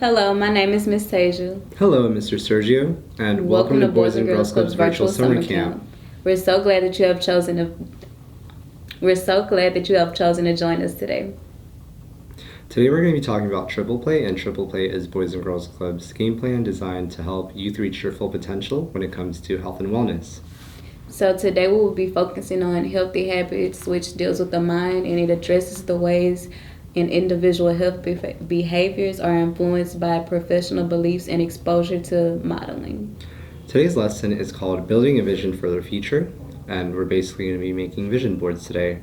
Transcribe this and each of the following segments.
Hello, my name is Miss Tasia. Hello, I'm Mr. Sergio, and welcome to Boys and Girls Club's virtual summer camp. We're so glad that you have chosen to join us today. Today we're going to be talking about Triple Play, and Triple Play is Boys and Girls Club's game plan designed to help youth reach their full potential when it comes to health and wellness. So today we will be focusing on healthy habits, which deals with the mind, and it addresses the ways and individual health behaviors are influenced by professional beliefs and exposure to modeling. Today's lesson is called Building a Vision for the Future, and we're basically going to be making vision boards today.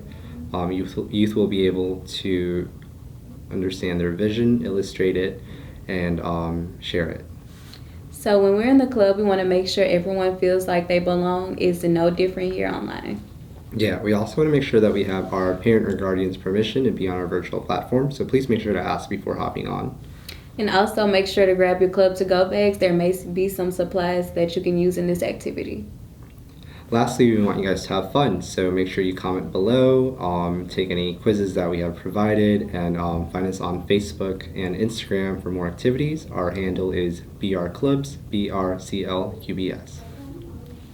Youth will be able to understand their vision, illustrate it, and share it. So when we're in the club, we want to make sure everyone feels like they belong. It's no different here online. Yeah, we also want to make sure that we have our parent or guardian's permission to be on our virtual platform, so please make sure to ask before hopping on. And also make sure to grab your club to-go bags. There may be some supplies that you can use in this activity. Lastly, we want you guys to have fun, so make sure you comment below, take any quizzes that we have provided, and find us on Facebook and Instagram for more activities. Our handle is BRClubs, BRCLUBS.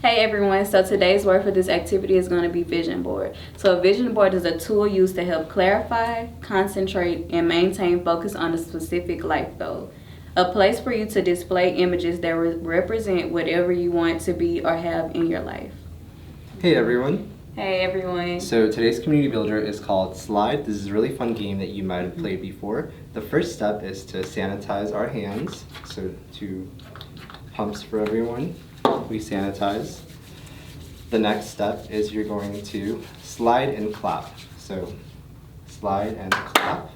Hey everyone, so today's word for this activity is going to be vision board. So a vision board is a tool used to help clarify, concentrate, and maintain focus on a specific life goal. A place for you to display images that represent whatever you want to be or have in your life. Hey everyone. Hey everyone. So today's community builder is called Slide. This is a really fun game that you might have played before. The first step is to sanitize our hands. So 2 pumps for everyone. We sanitize. The next step is you're going to slide and clap. So slide and clap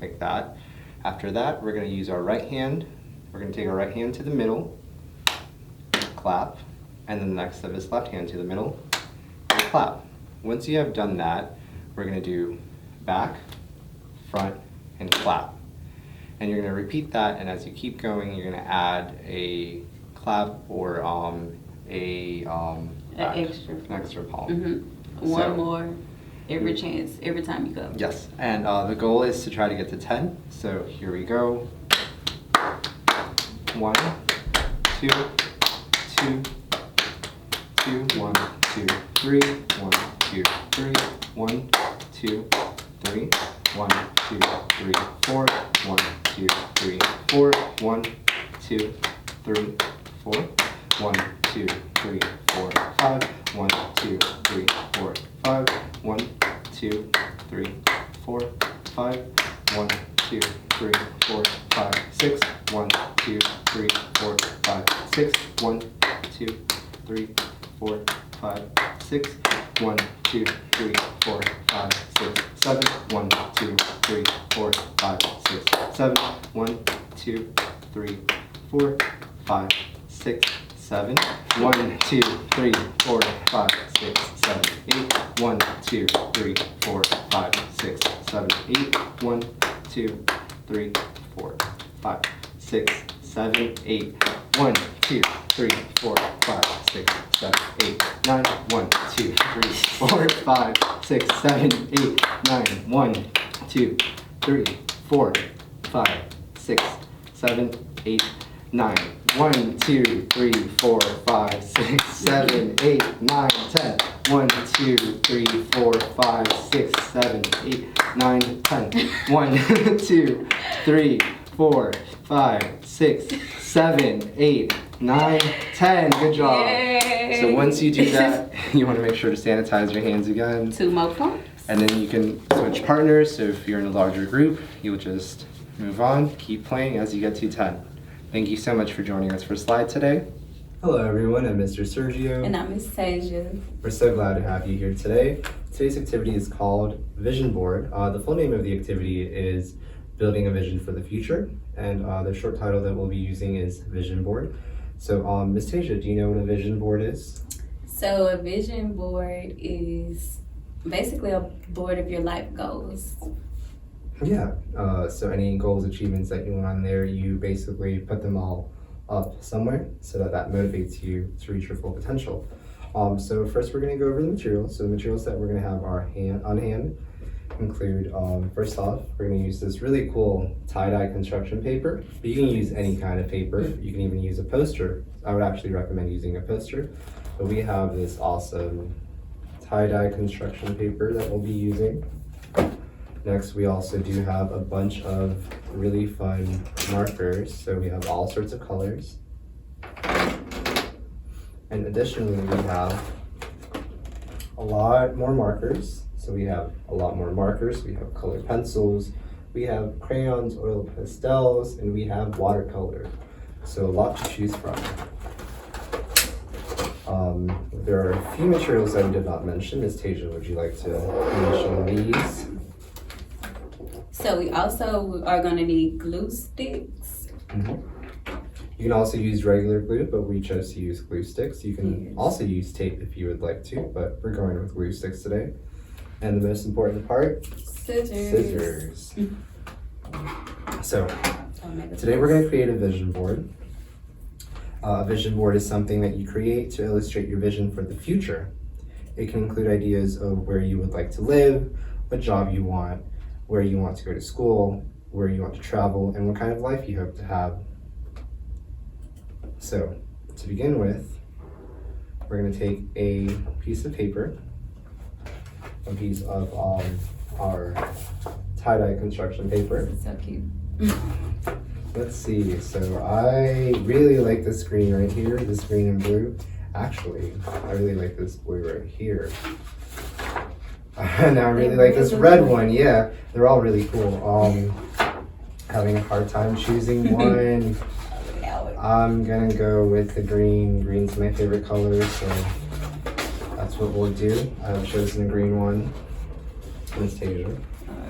like that. After that, we're going to use our right hand. We're going to take our right hand to the middle, clap, and then the next step is left hand to the middle and clap. Once you have done that, we're going to do back, front, and clap. And you're going to repeat that, and as you keep going, you're going to add a clap or an extra palm. Mm-hmm. One more every time you go. Yes, and the goal is to try to get to 10. So here we go. 1, 2, 2, 2, 1, 2, 3, 1, 2, 3, 1, 2, 3, 1, 2, 3, 4, 1, 2, 3, 4, 1, 2, 3, 4, 1, 2, 3, 4, 5, 1, 2, 3, 4, 5, 1, 2, 3, 4, 5, 1, 2, 3, 4, 5, 6, 1, 2, 3, 4, 5, 6, 1, 2, 3, 4, 5, 6, 1, 2, 3, 4, 5, 6, 7, 1, 2, 3, 4, 5, 6, 7, 1, 2, 3, 4, 5, 6, 7, 1, 2, 3, 4, 5, 6, 7, 8, 1, 2, 3, 4, 5, 6, 7, 8, 1, 2, 3, 4, 5, 6, 7, 8, 1, 2, 3, 4, 5, 6, 7, 8, 9, 1, 2, 3, 4, 5, 6, 7, 8, 9, 1, 2, 3, 4, 5, 6, 7, 8, 9, 1, 2, 3, 4, 5, 6, 7, 8, 9, 10. 1, 2, 3, 4, 5, 6, 7, 8, 9, 10. 1, 2, 3, 4, 5, 6, 7, 8, 9, 10. Good job. Yay. So once you do that, you want to make sure to sanitize your hands again. 2 more pumps. And then you can switch partners. So if you're in a larger group, you'll just move on, keep playing as you get to 10. Thank you so much for joining us for Slide today. Hello everyone, I'm Mr. Sergio. And I'm Miss Tasia. We're so glad to have you here today. Today's activity is called Vision Board. The full name of the activity is Building a Vision for the Future, and the short title that we'll be using is Vision Board. So Ms. Tasia, do you know what a vision board is? So a vision board is basically a board of your life goals. Yeah, so any goals, achievements that you want on there, you basically put them all up somewhere so that motivates you to reach your full potential. So first we're going to go over the materials. So the materials that we're going to have are on hand include, first off, we're gonna use this really cool tie-dye construction paper. But you can use any kind of paper. You can even use a poster. I would actually recommend using a poster. But we have this awesome tie-dye construction paper that we'll be using. Next, we also do have a bunch of really fun markers. So we have all sorts of colors. And additionally, we have a lot more markers. So we have a lot more markers. We have colored pencils. We have crayons, oil pastels, and we have watercolor. So a lot to choose from. There are a few materials that we did not mention. Ms. Tasia, would you like to mention these? So we also are gonna need glue sticks. You can also use regular glue, but we chose to use glue sticks. You can Yes. also use tape if you would like to, but we're going with glue sticks today. And the most important part, scissors. So today we're going to create a vision board. A vision board is something that you create to illustrate your vision for the future. It can include ideas of where you would like to live, what job you want, where you want to go to school, where you want to travel, and what kind of life you hope to have. So, to begin with, we're going to take a piece of paper, a piece of our tie-dye construction paper. So cute. Let's see, so I really like this green right here, this green and blue. Actually, I really like this blue right here. And I really like this red one, yeah. They're all really cool. Having a hard time choosing one. I'm gonna go with the green. Green's my favorite color, so that's what we'll do. I've chosen the green one. Ms. Tasia.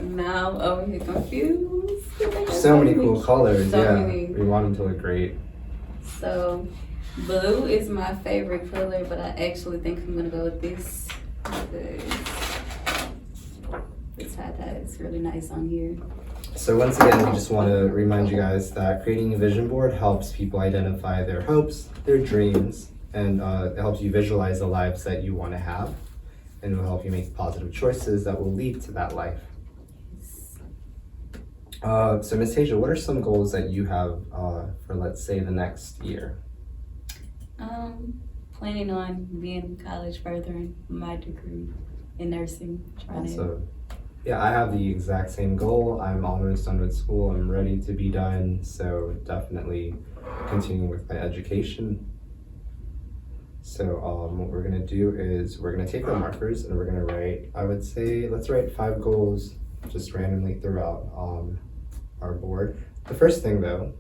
Now I'm over here confused. So many cool colors, So yeah. many. We want them to look great. So blue is my favorite color, but I actually think I'm gonna go with this because this tie-dye is really nice on here. So once again, we just want to remind you guys that creating a vision board helps people identify their hopes, their dreams, and it helps you visualize the lives that you want to have, and it will help you make positive choices that will lead to that life. So Ms. Tasia, what are some goals that you have for, let's say, the next year? Planning on being in college, furthering my degree in nursing. So, yeah, I have the exact same goal. I'm almost done with school. I'm ready to be done. So definitely continuing with my education. So what we're gonna do is we're gonna take our markers and we're gonna write, I would say, let's write 5 goals just randomly throughout our board. The first thing though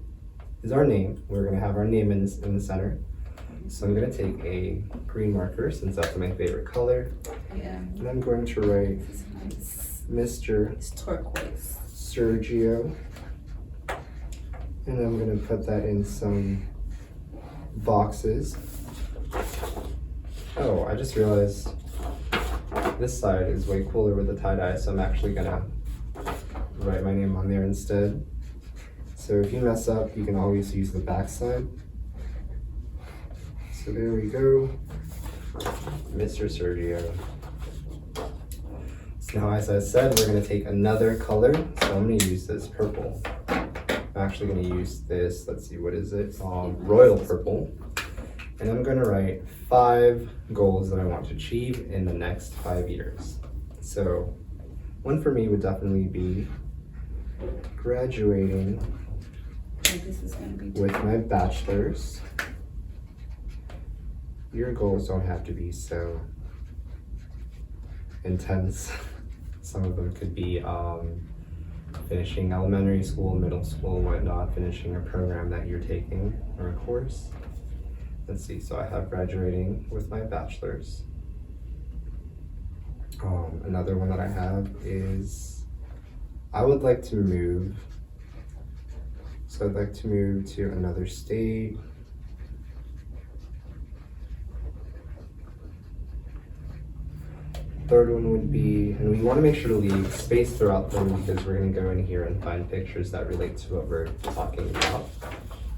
is our name. We're gonna have our name in the center. So I'm gonna take a green marker since that's my favorite color. Yeah. And I'm going to write This is nice. Mr. It's turquoise. Sergio. And I'm gonna put that in some boxes. Oh, I just realized this side is way cooler with the tie-dye, so I'm actually gonna write my name on there instead. So if you mess up, you can always use the back side. So there we go, Mr. Sergio. So now, as I said, we're gonna take another color. So I'm gonna use this purple. I'm actually gonna use this, let's see, what is it? Royal purple. And I'm gonna write 5 goals that I want to achieve in the next 5 years. So one for me would definitely be graduating This is gonna be with my bachelor's. Your goals don't have to be so intense. Some of them could be finishing elementary school, middle school, whatnot, finishing a program that you're taking or a course. Let's see, so I have graduating with my bachelor's. Another one that I have is I would like to move. So I'd like to move to another state. Third one would be, and we want to make sure to leave space throughout them because we're going to go in here and find pictures that relate to what we're talking about.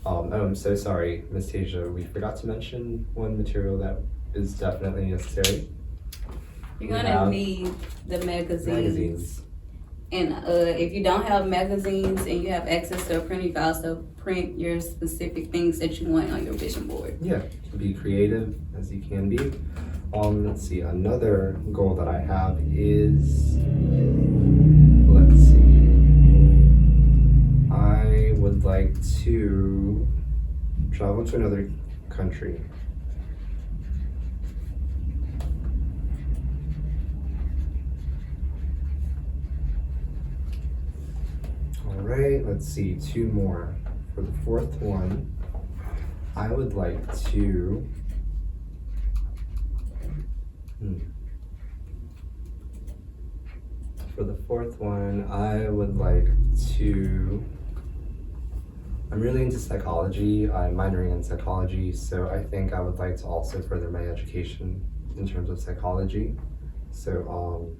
Oh, I'm so sorry, Ms. Tasia, we forgot to mention one material that is definitely necessary. You're gonna need the magazines. And if you don't have magazines and you have access to a printer, you can also print your specific things that you want on your vision board. Yeah, be creative as you can be. Let's see, another goal that I have is, let's see, I would like to travel to another country. All right, let's see, two more. For the fourth one, I would like to For the fourth one, I would like to, I'm really into psychology. I'm minoring in psychology, so I think I would like to also further my education in terms of psychology. So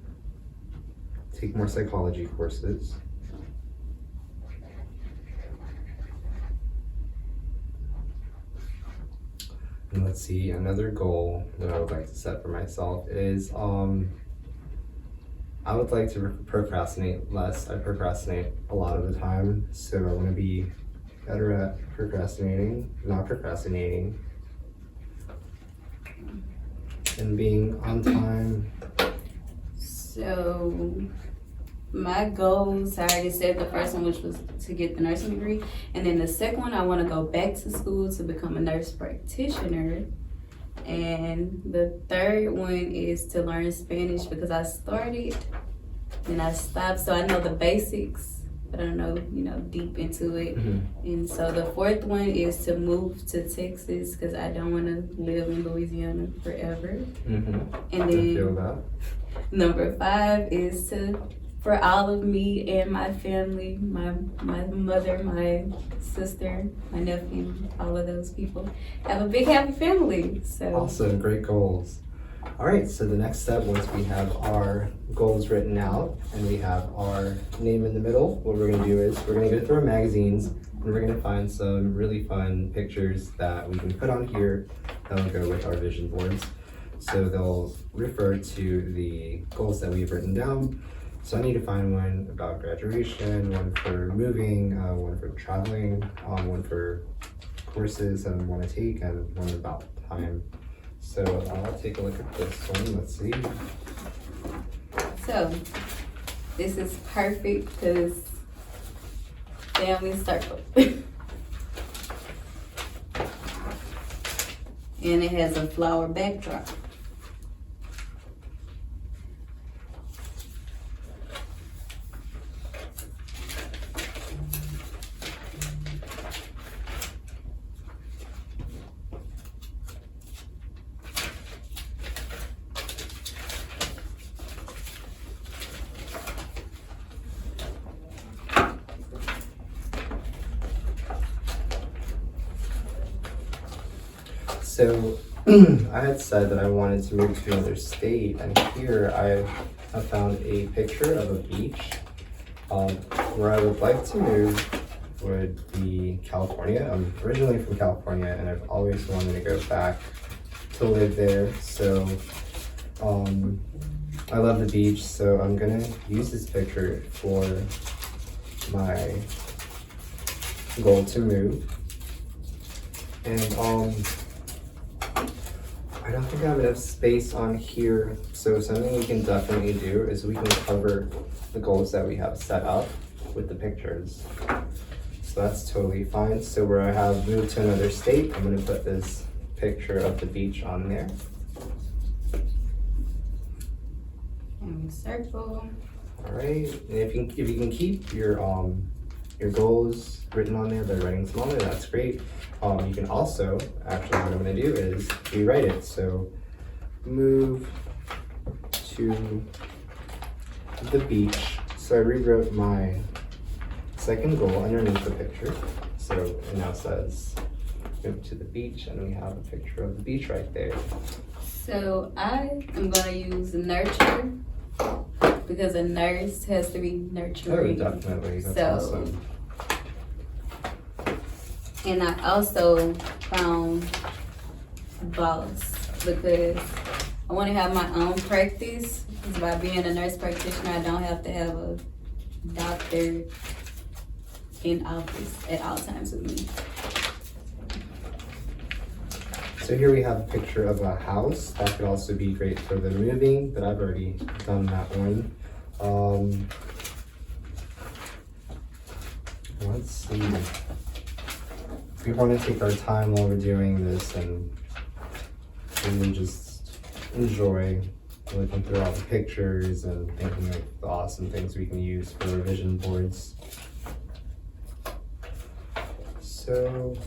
take more psychology courses. And let's see, another goal that I would like to set for myself is I would like to procrastinate less. I procrastinate a lot of the time, so I want to be better at not procrastinating, and being on time. So my goals, I already said the first one, which was to get the nursing degree. And then the second one, I want to go back to school to become a nurse practitioner. And the third one is to learn Spanish because I started and I stopped. So I know the basics, but I don't know, deep into it. Mm-hmm. And so the fourth one is to move to Texas because I don't want to live in Louisiana forever. Mm-hmm. And I feel then that. number 5 is for all of me and my family, my mother, my sister, my nephew, all of those people, have a big happy family. So Awesome, great goals. All right, so the next step, once we have our goals written out and we have our name in the middle, what we're gonna do is we're gonna go through our magazines and we're gonna find some really fun pictures that we can put on here that'll go with our vision boards. So they'll refer to the goals that we've written down. So I need to find one about graduation, one for moving, one for traveling, one for courses that I want to take, and one about time. So I'll take a look at this one. Let's see. So this is perfect because family circle. And it has a flower backdrop. So I had said that I wanted to move to another state, and here I have found a picture of a beach. Where I would like to move would be California. I'm originally from California, and I've always wanted to go back to live there. So I love the beach, so I'm gonna use this picture for my goal to move. And I don't think I have enough space on here, so something we can definitely do is we can cover the goals that we have set up with the pictures. So that's totally fine. So where I have moved to another state, I'm gonna put this picture of the beach on there. And circle. All right, and if you can keep your goals written on there by writing them on there, that's great. You can also, actually what I'm gonna do is rewrite it. So move to the beach. So I rewrote my second goal underneath the picture. So it now says move to the beach, and we have a picture of the beach right there. So I am gonna use nurture because a nurse has to be Oh, nurturing. definitely, that's So- awesome. And I also found boss because I want to have my own practice. Because by being a nurse practitioner, I don't have to have a doctor in office at all times with me. So here we have a picture of a house. That could also be great for the moving, but I've already done that one. Let's see. We want to take our time while we're doing this and really just enjoy looking through all the pictures and thinking of the awesome things we can use for revision boards. So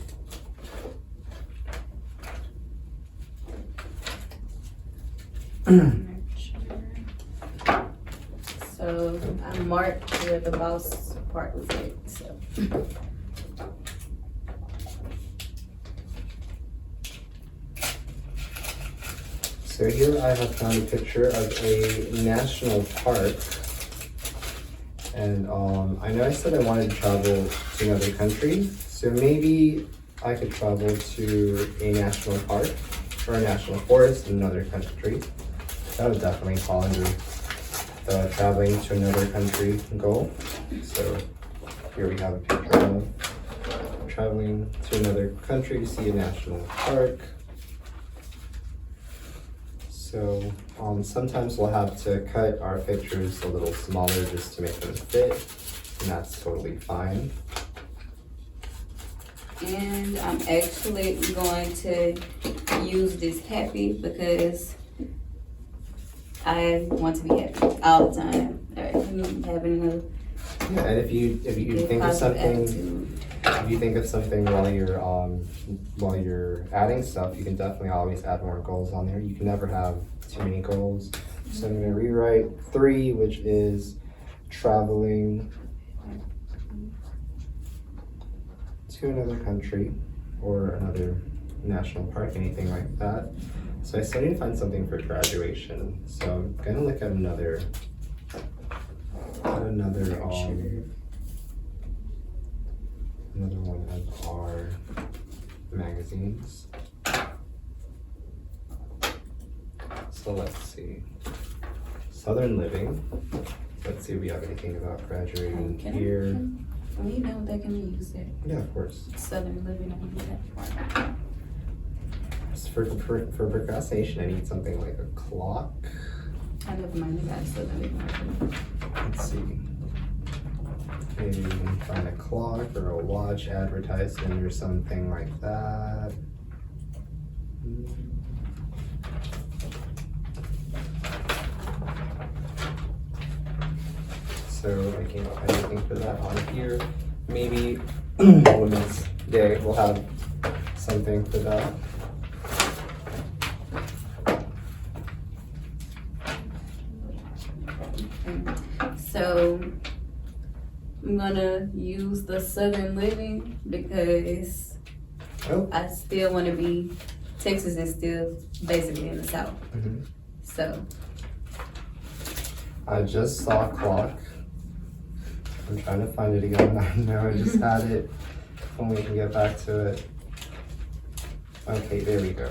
So I marked where the boss part was at, so. So here I have found a picture of a national park. And I know I said I wanted to travel to another country, so maybe I could travel to a national park or a national forest in another country. That would definitely fall under the traveling to another country goal. So here we have a picture of traveling to another country to see a national park. So sometimes we'll have to cut our pictures a little smaller just to make them fit, and that's totally fine. And I'm actually going to use this happy because I want to be happy all the time. Having a Yeah, and if you think of positive something, attitude. if you think of something while you're adding stuff, you can definitely always add more goals on there. You can never have too many goals. So I'm gonna rewrite 3, which is traveling to another country or another national park, anything like that. So I still need to find something for graduation. So I'm gonna look at another one of our magazines. So let's see. Southern Living. Let's see if we have anything about graduating here. We know they can use it. Yeah, of course. Southern living, I need that part. Just for procrastination, I need something like a clock. I never mind about Southern living. Let's see. Maybe we can find a clock or a watch advertisement or something like that. So I can't find anything for that on here. Maybe Women's Day will have something for that. So I'm gonna use the Southern living because Oh. I still want to be. Texas is still basically in the South, Mhm. so I just saw a clock. I'm trying to find it again. I know I just had it. When we can get back to it. Okay, there we go.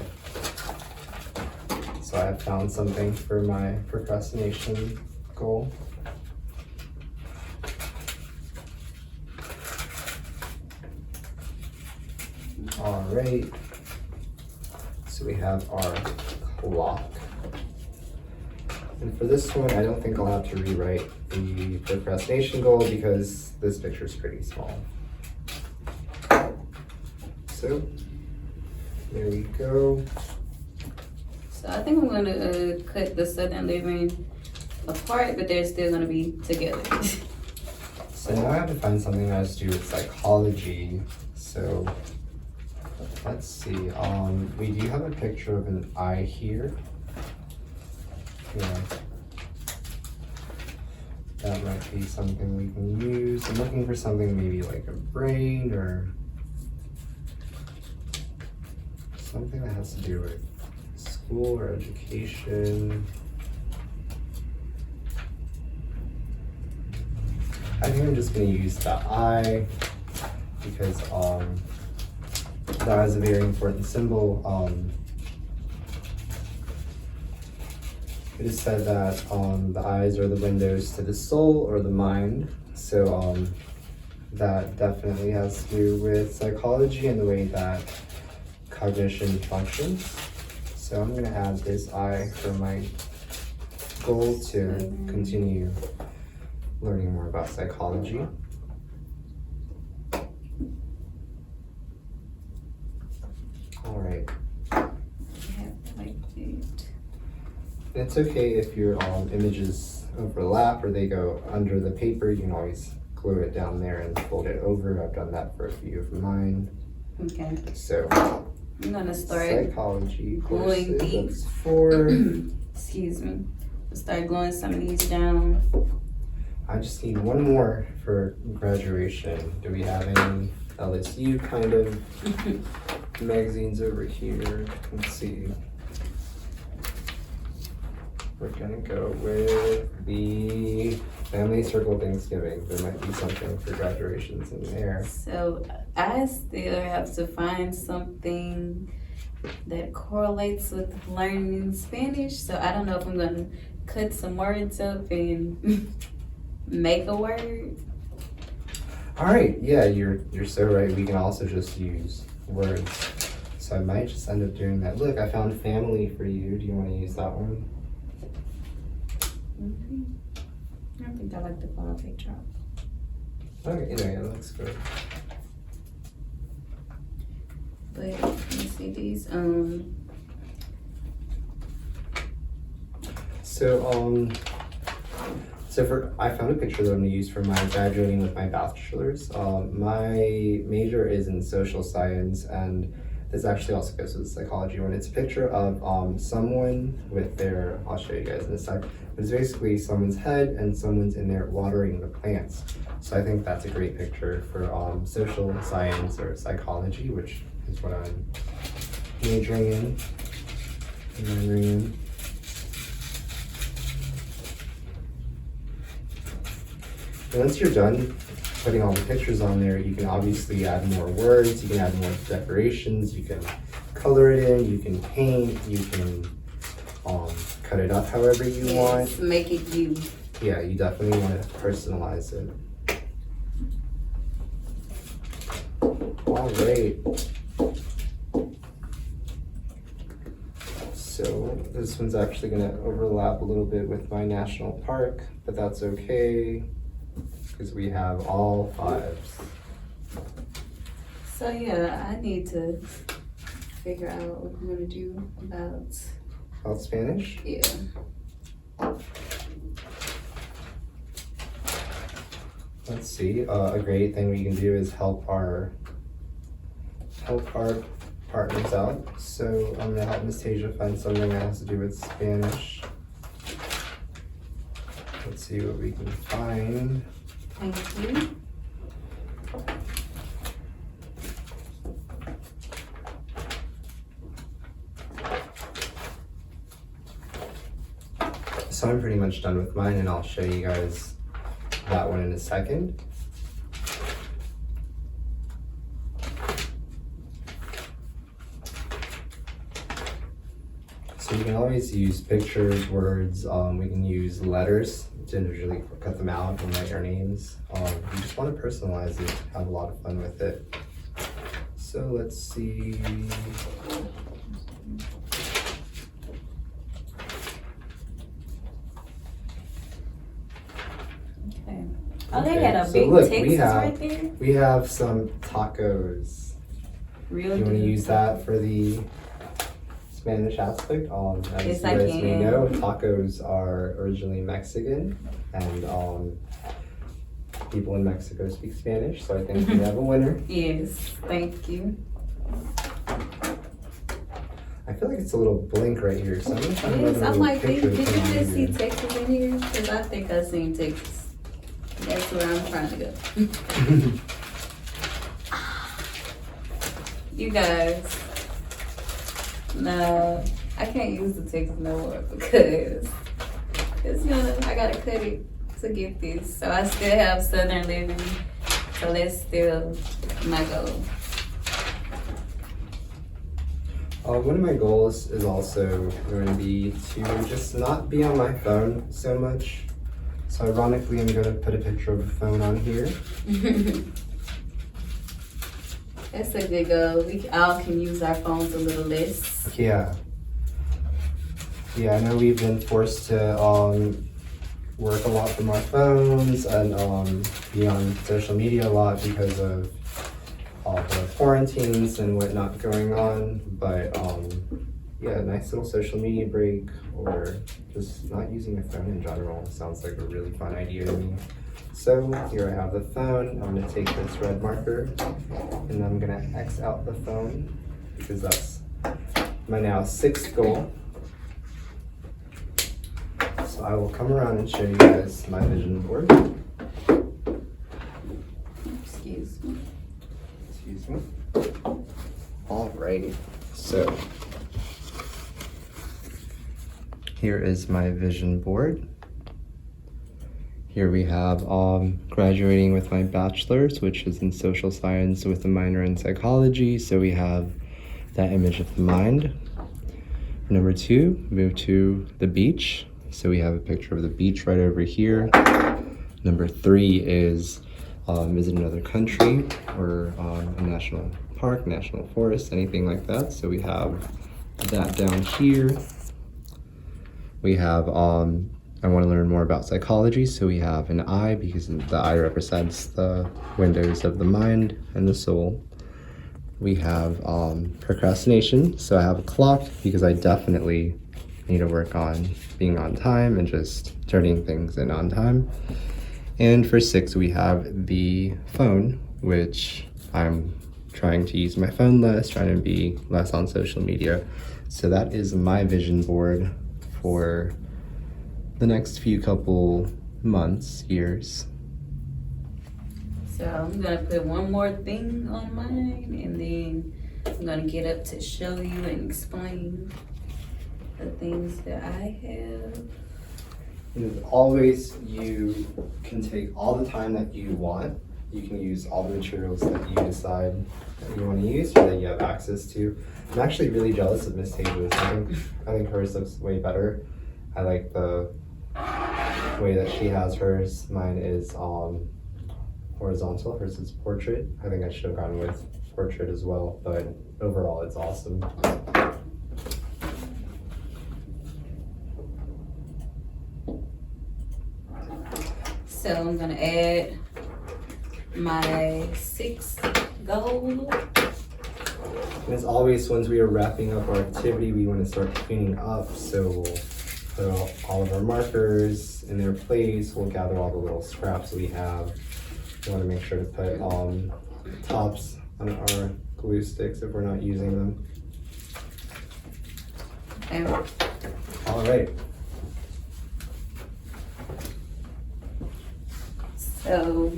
So I have found something for my procrastination goal. All right. So we have our clock. And for this one, I don't think I'll have to rewrite the procrastination goal because this picture is pretty small. So, there we go. So I think I'm gonna cut the Southern living apart, but they're still gonna be together. So now I have to find something that has to do with psychology. So, let's see. We do have a picture of an eye here. Yeah. That might be something we can use. I'm looking for something maybe like a brain or something that has to do with school or education. I think I'm just gonna use the eye because that is a very important symbol. It is said that the eyes are the windows to the soul or the mind. So that definitely has to do with psychology and the way that cognition functions. So I'm gonna add this I for my goal to continue learning more about psychology. All right. It's okay if your images overlap or they go under the paper. You can always glue it down there and fold it over. I've done that for a few of mine. Okay. So I'm gonna start psychology gluing courses, these. that's 4. Excuse me. Start gluing some of these down. I just need one more for graduation. Do we have any LSU kind of magazines over here? Let's see. We're gonna go with the Family Circle Thanksgiving. There might be something for graduations in there. So I still have to find something that correlates with learning Spanish. So I don't know if I'm gonna cut some words up and make a word. All right, yeah, you're so right. We can also just use words. So I might just end up doing that. Look, I found family for you. Do you want to use that one? I think I like the final picture. Okay, yeah, that looks good. But let me see these. So I found a picture that I'm gonna use for my graduating with my bachelor's. My major is in social science, and this actually also goes with the psychology one. It's a picture of someone with their, I'll show you guys in a sec, but it's basically someone's head and someone's in there watering the plants. So I think that's a great picture for social science or psychology, which is what I'm majoring in. And once you're done putting all the pictures on there, you can obviously add more words, you can add more decorations, you can color it in, you can paint, you can cut it up however you want. Make it you. Yeah, you definitely want to personalize it. All right. So this one's actually going to overlap a little bit with my national park, but that's okay because we have all 5s. So yeah, I need to figure out what I'm gonna do about Spanish? yeah. Let's see. A great thing we can do is help our partners out. So I'm gonna help Miss Tasia find something that has to do with Spanish. Let's see what we can find. Thank you. So I'm pretty much done with mine, and I'll show you guys that one in a second. So you can always use pictures, words, we can use letters to individually cut them out and write our names. You just want to personalize it, have a lot of fun with it. So let's see. Okay. Oh, they had a so big look, Texas right there. we have some tacos. Real You want to good. use that for the Spanish aspect? As Yes, you I guys may can. know, tacos are originally Mexican, and people in Mexico speak Spanish, so I think we have a winner. Yes, thank you. I feel like it's a little blink right here, so I'm gonna try to Yes, I'm like, did you picture just see Texas in here? Because I think I seen Texas. That's where I'm trying to go. You guys, no, I can't use the Texas no more because it's I gotta cut it to get this. So I still have Southern living, so that's still my goal. One of my goals is also going to be to just not be on my phone so much. So ironically, I'm gonna put a picture of a phone on here. That's a good goal. We all can use our phones a little less. Yeah. Yeah, I know we've been forced to work a lot from our phones and be on social media a lot because of all the quarantines and whatnot going on. But yeah, a nice little social media break or just not using a phone in general sounds like a really fun idea to me. So here I have the phone. I'm gonna take this red marker and I'm gonna X out the phone because that's my now 6th goal. So I will come around and show you guys my vision board. Excuse me. Excuse me. Alrighty, so here is my vision board. Here we have graduating with my bachelor's, which is in social science with a minor in psychology. So we have that image of the mind. Number 2, move to the beach. So we have a picture of the beach right over here. Number 3 is visit another country or a national park, national forest, anything like that. So we have that down here. We have I want to learn more about psychology, so we have an eye because the eye represents the windows of the mind and the soul. We have procrastination, so I have a clock because I definitely need to work on being on time and just turning things in on time. And for 6, we have the phone, which I'm trying to use my phone less, trying to be less on social media. So that is my vision board for the next few couple months, years. So I'm gonna put one more thing on mine and then I'm gonna get up to show you and explain the things that I have. And as always, you can take all the time that you want. You can use all the materials that you decide that you want to use or that you have access to. I'm actually really jealous of Miss Taylor's. I think hers looks way better. I like the way that she has hers. Mine is horizontal. Hers is portrait. I think I should have gone with portrait as well, but overall it's awesome. So I'm gonna add my 6th goal. And as always, once we are wrapping up our activity, we want to start cleaning up. So we'll put all of our markers in their place. We'll gather all the little scraps we have. We want to make sure to put tops on our glue sticks if we're not using them. And All right. so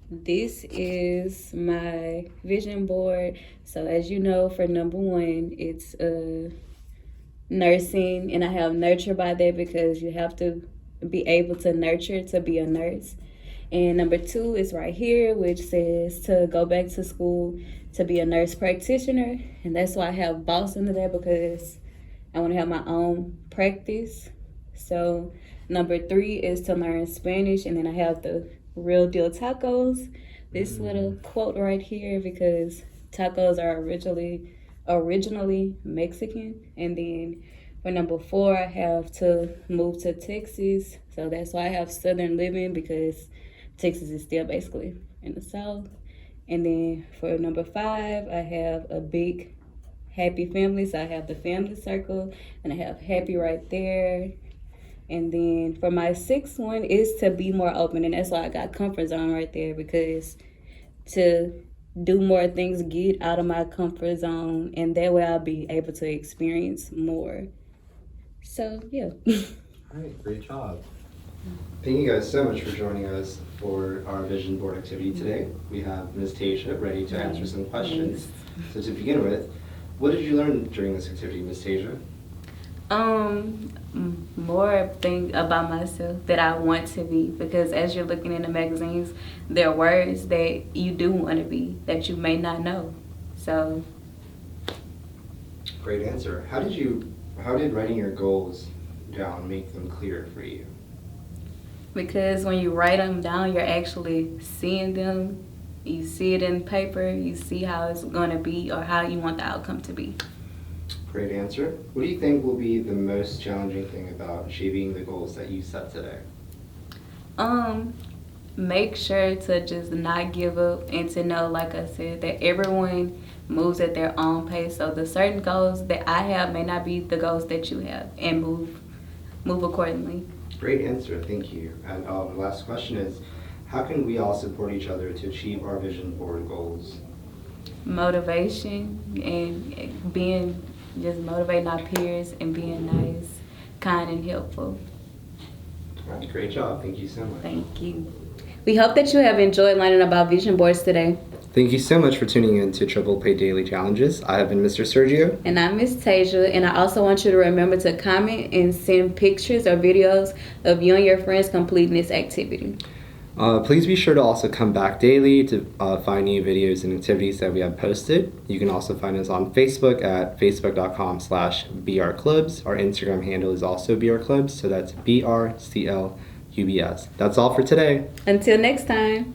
this is my vision board. So as you know, for number 1, it's nursing, and I have nurture by there because you have to be able to nurture to be a nurse. And number 2 is right here, which says to go back to school to be a nurse practitioner. And that's why I have boss under there because I want to have my own practice. So number 3 is to learn Spanish. And then I have the real deal tacos. This little quote right here because tacos are originally Mexican. And then for number 4, I have to move to Texas. So that's why I have Southern living because Texas is still basically in the South. And then for number 5, I have a big happy family. So I have the family circle and I have happy right there. And then for my 6th one is to be more open. And that's why I got comfort zone right there because to do more things, get out of my comfort zone. And that way I'll be able to experience more. So, yeah. All right, great job. Thank you guys so much for joining us for our vision board activity today. We have Ms. Tasia ready to answer some questions. So to begin with, what did you learn during this activity, Ms. Tasia? More things about myself that I want to be, because as you're looking in the magazines, there are words that you do want to be that you may not know. So, Great answer. How did writing your goals down make them clearer for you? Because when you write them down, you're actually seeing them. You see it in paper. You see how it's going to be or how you want the outcome to be. Great answer. What do you think will be the most challenging thing about achieving the goals that you set today? Make sure to just not give up and to know, like I said, that everyone moves at their own pace. So the certain goals that I have may not be the goals that you have, and move accordingly. Great answer, thank you. And the last question is, how can we all support each other to achieve our vision board goals? Motivation and just motivating our peers and being nice, kind, and helpful. All right, great job. Thank you so much. Thank you. We hope that you have enjoyed learning about vision boards today. Thank you so much for tuning in to Triple Pay Daily Challenges. I have been Mr. Sergio. And I'm Miss Tasia, and I also want you to remember to comment and send pictures or videos of you and your friends completing this activity. Please be sure to also come back daily to find new videos and activities that we have posted. You can also find us on Facebook at facebook.com/brclubs. Our Instagram handle is also brclubs, so that's BRCLUBS. That's all for today. Until next time.